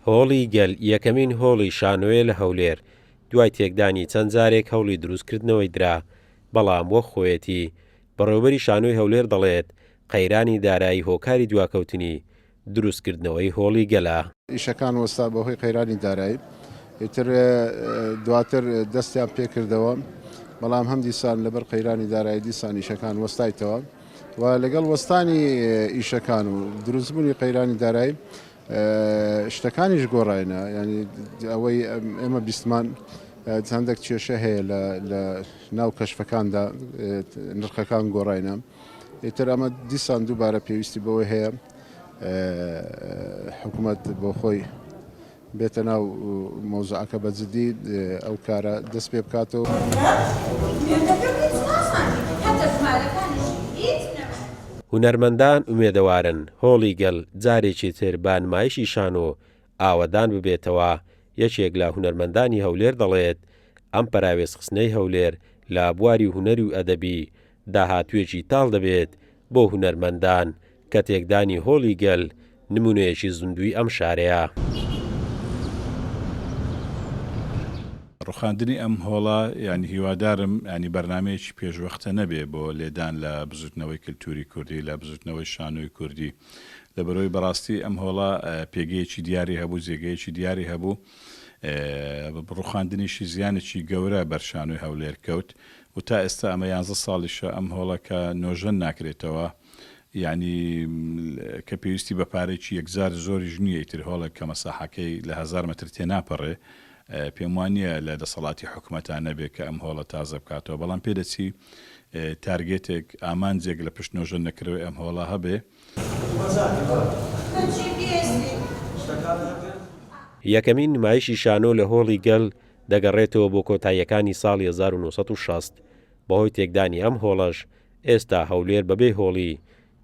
هۆڵی گەل یەکەمین هۆڵی شانۆیە لە هەولێر دوای تێکدانی چەند جارێک هەوڵی دروستکردنەوەی درا، بەڵام وەک خۆیەتی بەڕێوەبەری شانۆی هەولێر دەڵێت قەیرانی دارایی هۆکاری دواکەوتنی دروستکردنەوەی هۆڵی گەلە. ئیشەکان وەستا بەهۆی قەیرانی دارایی ئیتر دواتر دەستیان پێکردەوە، بەڵام هەم دیسان لەبەر قەیرانی دارایی دیسان ئیشەکان وەستایتەوە و لەگەڵ وەستانی ئیشەکان و دروستبوونی قەیرانی دارایی شتەکانیش گۆڕاینە، ینی ئەوەی ئێمە بیستمان هەندێک کێشە هەیە لە ناو کەشفەکاندا نرخەکان گۆڕاینە. ئیتر ئەمە دیسان دووبارە پێویستی بەوەی هەیە حکوومەت بۆ خۆی بێتە ناو مۆزوعەکە بەجددی ئەو کارە دەست پێ بکاتەوە. هونەرمەندان ئومێدەوارن هۆڵی گەل جارێکی تر با نمایشی شانۆ ئاوەدان ببێتەوە. یەکێک لە هونەرمەندانی هەولێر دەڵێت ئەم پەراوێزخستنەی هەولێر لە بواری هونەر و ئەدەبی داهاتوێکی تاڵ دەبێت بۆ هونەرمەندان کە تێکدانی هۆڵی گەل نمونەیەکی زوندوی ئەم شارەیە. ڕوخاندنی ئەم هۆڵە ینی هیوادارم ینی بەرنمەیەکی پێشوەختە نەبێ بۆ لێدان لە بزوتنەوەی کللتوری کوردی لە بزوتنەوەی شانۆی کوردی، لە بەرۆی بەڕاستی ئەم هۆڵە پێگەیەکی دیاری هەبوو، جێگەیەکی دیاری هەبوو، ڕوخاندنیشی زیانێکی گەورە بەرشانۆی هەولێر کەوت و تا ئێستا ئەمە 11 ساڵیشە ئەم هۆڵەکە نۆژەن ناکرێتەوە، یعنی کە پێویستی بە پارێکی یەکجار زۆری ژنیە ئیتر هۆڵێک کە مەساحەکەی لە 1000 متر تێناپەڕێ، پێم وانە لە دەسەڵاتی حکوومەتان نەبێت کە ئەم هۆڵە تازە بکاتەوە، بەڵام پێدەچی تارگێتێک ئامانجێک لە پشت نۆژەن نەکرەوەی ئەم هۆڵە هەبێ. یەکەمین نمایشی شانۆ لە هۆڵی گەل دەگەڕێتەوە بۆ کۆتاییەکانی ساڵی 1960. بەهۆی تێکدانی ئەم هۆڵەش ئێستا هەولێر بەبێ هۆڵی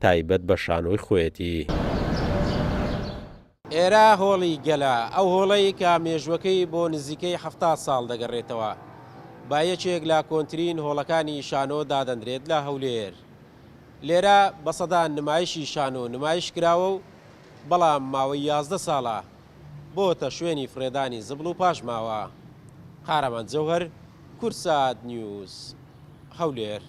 تایبەت بە شانۆی خۆیەتی. ئێرە هۆڵی گەلە، ئەو هۆڵەی کە مێژوەکەی بۆ نزیکەی 70 ساڵ دەگەڕێتەوە، با یەکێک لە کۆنترین هۆڵەکانی شانۆ دادەنرێت لە هەولێر. لێرە بەسەدان نمایشی شانۆ نمایش کراوە و بەڵام ماوەی 11 ساڵە بۆتە شوێنی فرێدانی زبڵ و پاشماوە. قارەمان جەوهەر، کورسات نیوز، هەولێر.